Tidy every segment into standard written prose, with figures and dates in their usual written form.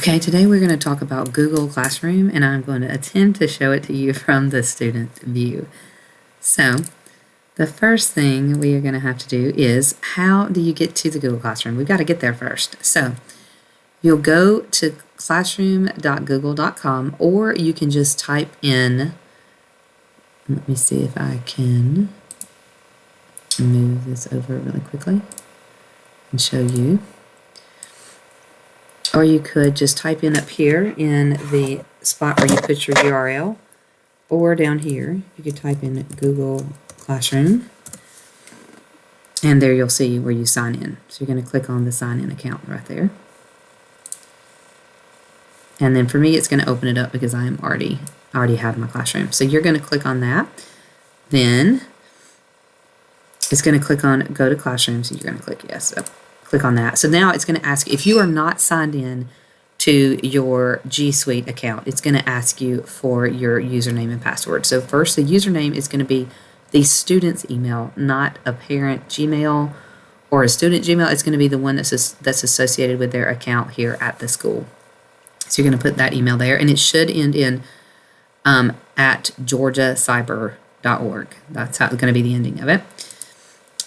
Okay, today we're going to talk about Google Classroom, and I'm going to attempt to show it to you from the student view. So, the first thing we are going to have to do is, how do you get to the Google Classroom? We've got to get there first. So, you'll go to classroom.google.com, or you can just type in, let me see if I can move this over really quickly and show you. Or you could just type in up here in the spot where you put your URL, or down here, you could type in Google Classroom, and there you'll see where you sign in. So you're going to click on the sign in account right there. And then for me, it's going to open it up because I already have my classroom. So you're going to click on that. Then it's going to click on go to classroom. So you're going to click yes. So click on that. So now it's going to ask if you are not signed in to your G Suite account, it's going to ask you for your username and password. So first, the username is going to be the student's email, not a parent Gmail or a student Gmail. It's going to be the one that's associated with their account here at the school. So you're going to put that email there, and it should end in at georgiacyber.org. That's how it's going to be the ending of it.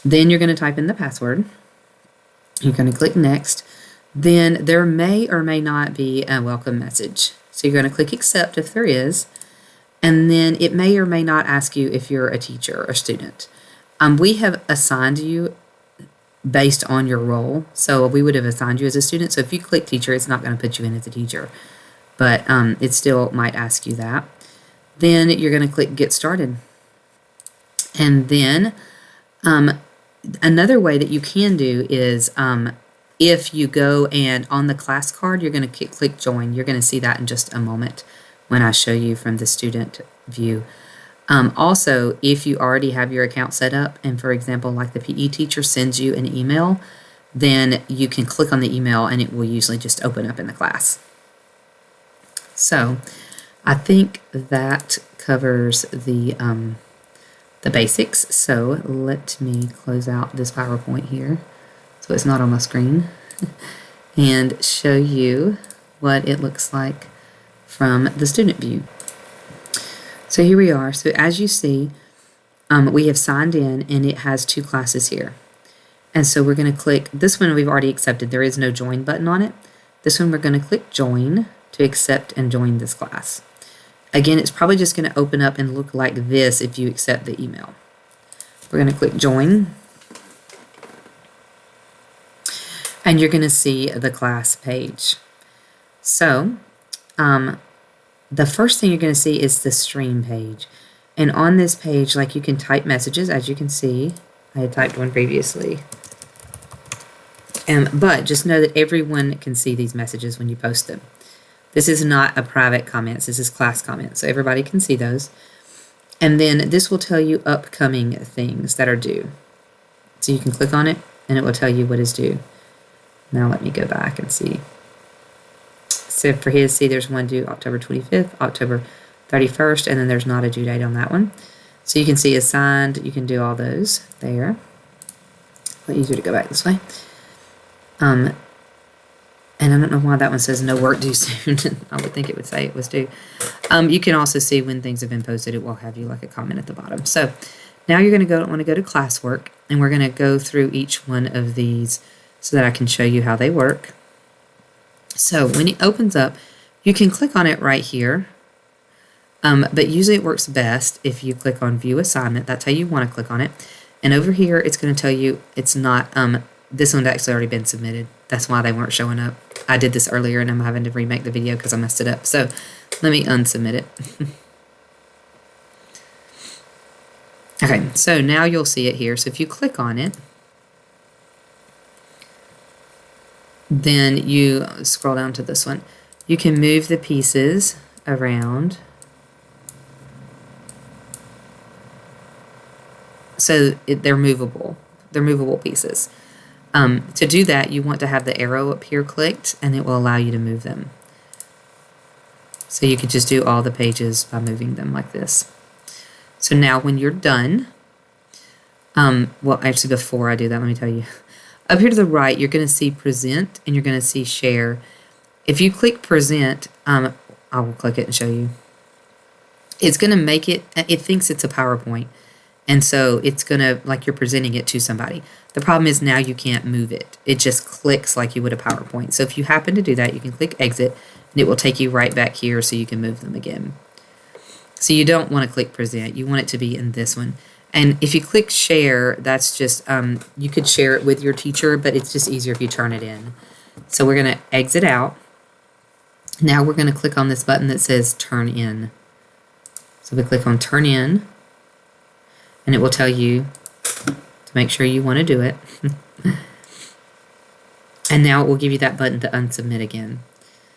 Then you're going to type in the password. You're going to click next. Then there may or may not be a welcome message. So you're going to click accept if there is. And then it may or may not ask you if you're a teacher or student. We have assigned you based on your role. So we would have assigned you as a student. So if you click teacher, it's not going to put you in as a teacher. But it still might ask you that. Then you're going to click get started. And then another way that you can do is if you go and on the class card, you're going to click join. You're going to see that in just a moment when I show you from the student view. Also, if you already have your account set up, and for example, like the PE teacher sends you an email, then you can click on the email and it will usually just open up in the class. So I think that covers the basics. So let me close out this PowerPoint here so it's not on my screen and show you what it looks like from the student view. So here we are. So as you see, we have signed in and it has two classes here. And so we're going to click, this one we've already accepted. There is no join button on it. This one we're going to click join to accept and join this class. Again, it's probably just going to open up and look like this if you accept the email. We're going to click join. And you're going to see the class page. So, the first thing you're going to see is the stream page. And on this page, like, you can type messages, as you can see. I had typed one previously. But just know that everyone can see these messages when you post them. This is not a private comments. This is class comments, so everybody can see those. And then this will tell you upcoming things that are due. So you can click on it, and it will tell you what is due. Now let me go back and see. So for his, see, there's one due October 25th, October 31st, and then there's not a due date on that one. So you can see assigned. You can do all those there. A little easier to go back this way. And I don't know why that one says no work due soon. I would think it would say it was due. You can also see when things have been posted, it will have you like a comment at the bottom. So now you're going to want to go to classwork, and we're going to go through each one of these so that I can show you how they work. So when it opens up, you can click on it right here. But usually it works best if you click on view assignment. That's how you want to click on it. And over here, it's going to tell you it's not, this one's actually already been submitted. That's why they weren't showing up. I did this earlier and I'm having to remake the video because I messed it up. So let me unsubmit it. Okay, so now you'll see it here. So if you click on it, then you scroll down to this one. You can move the pieces around. So they're movable. They're movable pieces. To do that, you want to have the arrow up here clicked, and it will allow you to move them. So you could just do all the pages by moving them like this. So now when you're done, well, actually before I do that, let me tell you. Up here to the right, you're going to see present, and you're going to see share. If you click present, I will click it and show you. It's going to make it thinks it's a PowerPoint. And so it's going to, like you're presenting it to somebody. The problem is now you can't move it. It just clicks like you would a PowerPoint. So if you happen to do that, you can click exit and it will take you right back here so you can move them again. So you don't want to click present. You want it to be in this one. And if you click share, that's just, you could share it with your teacher, but it's just easier if you turn it in. So we're going to exit out. Now we're going to click on this button that says turn in. So we click on turn in. And it will tell you to make sure you want to do it. And now it will give you that button to unsubmit again.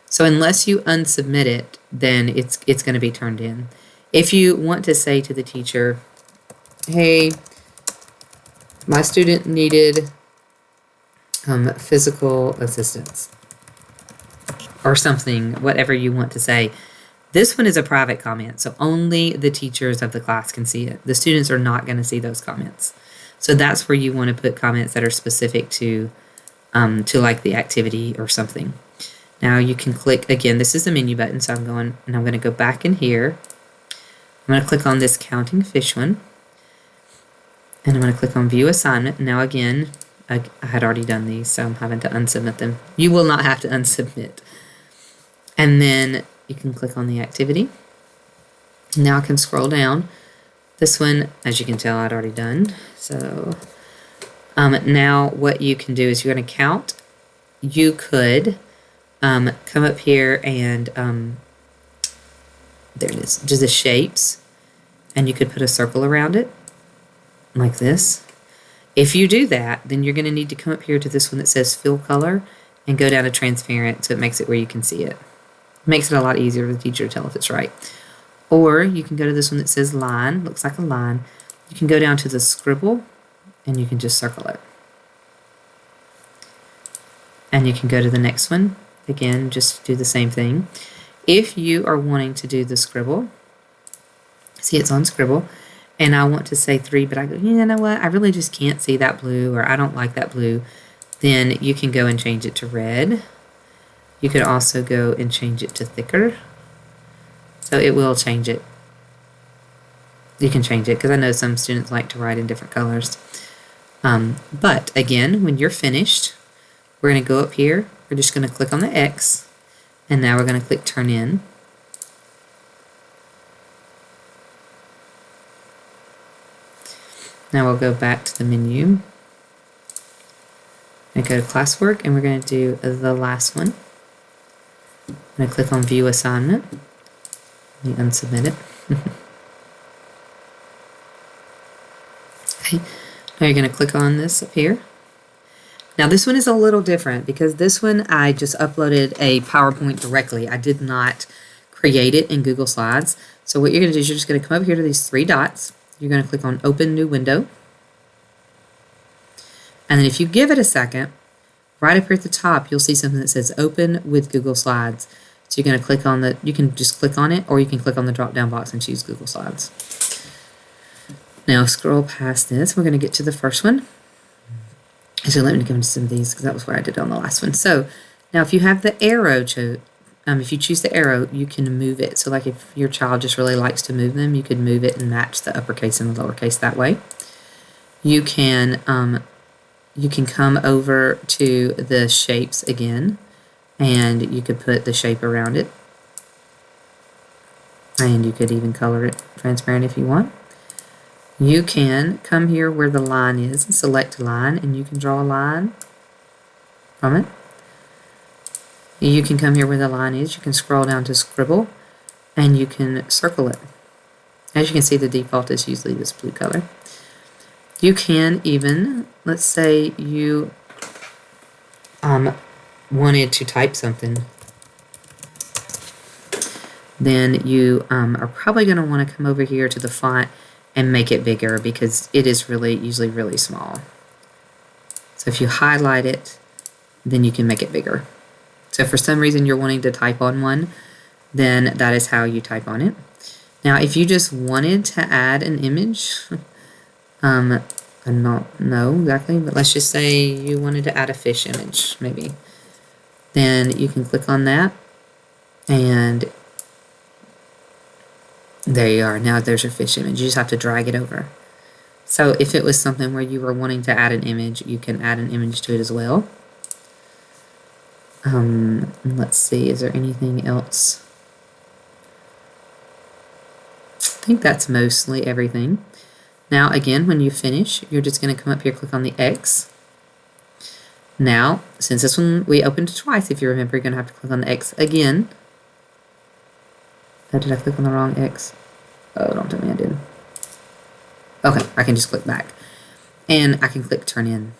So unless you unsubmit it, then it's going to be turned in. If you want to say to the teacher, hey, my student needed physical assistance or something, whatever you want to say. This one is a private comment, so only the teachers of the class can see it. The students are not going to see those comments. So that's where you want to put comments that are specific to like the activity or something. Now you can click, again, this is the menu button, so I'm going to go back in here. I'm going to click on this counting fish one. And I'm going to click on view assignment. Now again, I had already done these, so I'm having to unsubmit them. You will not have to unsubmit. And then you can click on the activity. Now I can scroll down. This one, as you can tell, I'd already done. So now what you can do is you're going to count. You could come up here and there it is, just the shapes, and you could put a circle around it like this. If you do that, then you're going to need to come up here to this one that says fill color and go down to transparent so it makes it where you can see it. It makes it a lot easier for the teacher to tell if it's right. Or you can go to this one that says line, looks like a line. You can go down to the scribble and you can just circle it. And you can go to the next one. Again, just do the same thing. If you are wanting to do the scribble, see it's on scribble, and I want to say 3, but I go, you know what, I really just can't see that blue, or I don't like that blue, then you can go and change it to red. You could also go and change it to thicker. So it will change it. You can change it because I know some students like to write in different colors. But again, when you're finished, we're going to go up here. We're just going to click on the X. And now we're going to click Turn In. Now we'll go back to the menu. And go to Classwork, and we're going to do the last one. I'm going to click on View Assignment. Let me unsubmit it. Okay. Now you're going to click on this up here. Now this one is a little different because this one I just uploaded a PowerPoint directly. I did not create it in Google Slides. So what you're going to do is you're just going to come up here to these 3 dots. You're going to click on Open New Window. And then if you give it a second, right up here at the top, you'll see something that says Open with Google Slides. So you're going to click on you can just click on it, or you can click on the drop-down box and choose Google Slides. Now scroll past this. We're going to get to the first one. So let me go into some of these because that was where I did it on the last one. So now if you have the arrow, if you choose the arrow, you can move it. So like if your child just really likes to move them, you could move it and match the uppercase and the lowercase that way. You can come over to the shapes again, and you could put the shape around it. And you could even color it transparent if you want. You can come here where the line is and select a line, and you can draw a line from it. You can come here where the line is. You can scroll down to Scribble, and you can circle it. As you can see, the default is usually this blue color. You can even, let's say you wanted to type something, then you are probably going to want to come over here to the font and make it bigger because it is usually really small. So if you highlight it, then you can make it bigger. So if for some reason you're wanting to type on one, then that is how you type on it. Now if you just wanted to add an image, I don't know exactly, but let's just say you wanted to add a fish image, maybe. then you can click on that, and there you are. Now there's your fish image. You just have to drag it over. So if it was something where you were wanting to add an image, you can add an image to it as well. Let's see, is there anything else? I think that's mostly everything. Now again, when you finish, you're just going to come up here, click on the X. Now, since this one we opened twice, if you remember, you're going to have to click on the X again. Oh, did I click on the wrong X? Oh, don't tell me I did. Okay, I can just click back. And I can click turn in.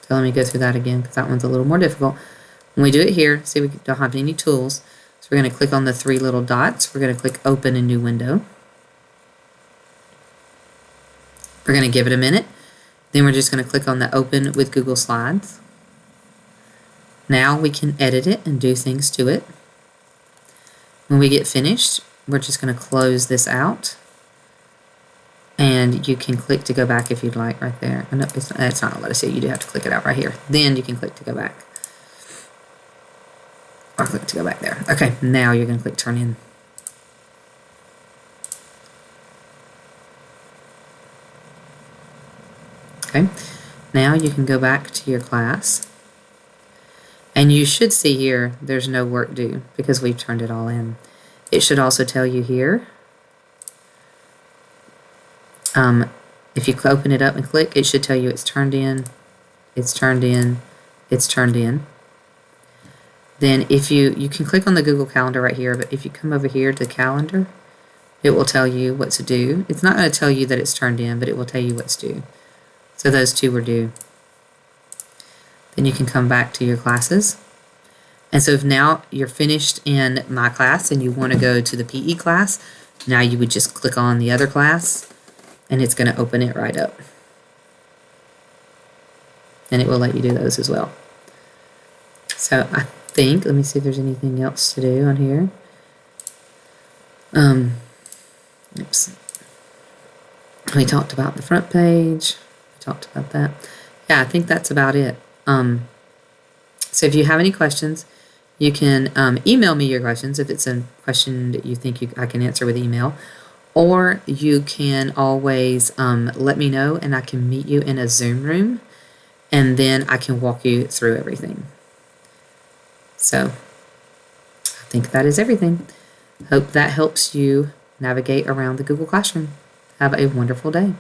So let me go through that again, because that one's a little more difficult. When we do it here, see, we don't have any tools. So we're going to click on the three little dots. We're going to click open a new window. We're going to give it a minute. Then we're just going to click on the open with Google Slides. Now we can edit it and do things to it. When we get finished, we're just going to close this out. And you can click to go back if you'd like right there. Oh, no, it's not going to let us see. You do have to click it out right here. Then you can click to go back. Or click to go back there. Okay, now you're going to click turn in. Okay, now you can go back to your class. And you should see here, there's no work due because we've turned it all in. It should also tell you here, if you open it up and click, it should tell you it's turned in, it's turned in, it's turned in. Then if you can click on the Google Calendar right here, but if you come over here to the calendar, it will tell you what's due. It's not going to tell you that it's turned in, but it will tell you what's due. So those two were due. Then you can come back to your classes. And so if now you're finished in my class and you want to go to the PE class, now you would just click on the other class and it's going to open it right up. And it will let you do those as well. So I think, let me see if there's anything else to do on here. Oops. We talked about the front page. We talked about that. Yeah, I think that's about it. So if you have any questions, you can email me your questions if it's a question that you think I can answer with email. Or you can always let me know and I can meet you in a Zoom room and then I can walk you through everything. So I think that is everything. Hope that helps you navigate around the Google Classroom. Have a wonderful day.